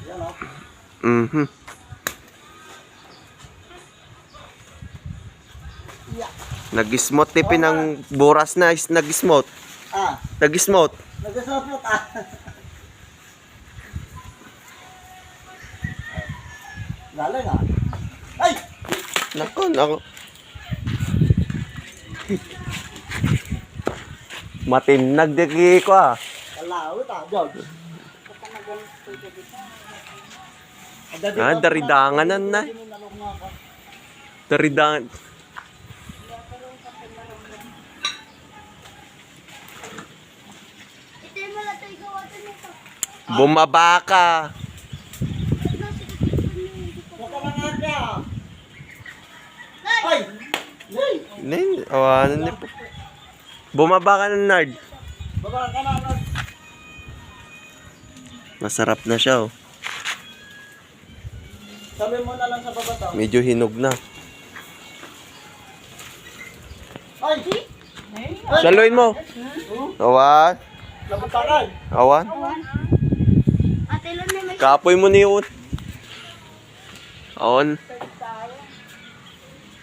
Yan o. Mhm. Yeah. Nag-smote tipin ng buras na nag-smote. Ah, Nag-smote. nagkasapot ah. Galing ah. Ay! Nako. Matinag di ko ah. Kalawit ah, George. Daridangan na. Daridangan. Bumaba ka. Ay! Awanan niyo po. Bumaba ka na, Nard. Baba ka na. Masarap na siya, oh. Sabi mo na lang sa baba to. Medyo hinog na. Ay! Saluin mo. Awan. Labutakan. Awan. Kapoy mo niyon. Awan.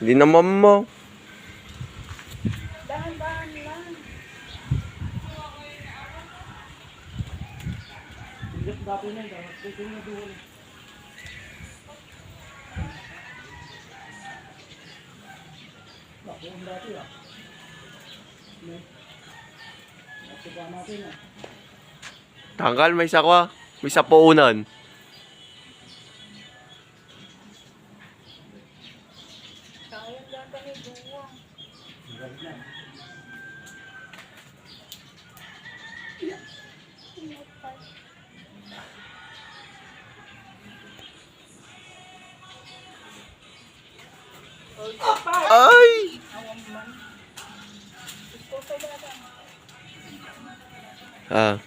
Hindi naman mo. Dahan-dahan lang. Tanggal, may sakwa. May sapounan. Sayang lang kami buwang. Ay! Ah.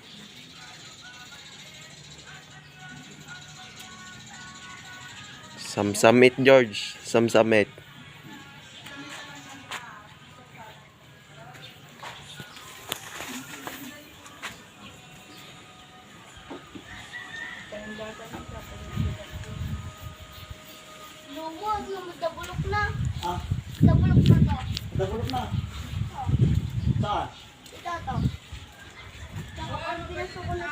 Samsamit, George. Samsamit. Luwag, dabulok na. Ah, Dabulok na to. nagulog na. Saan? Ito to. Ano pinasok ko na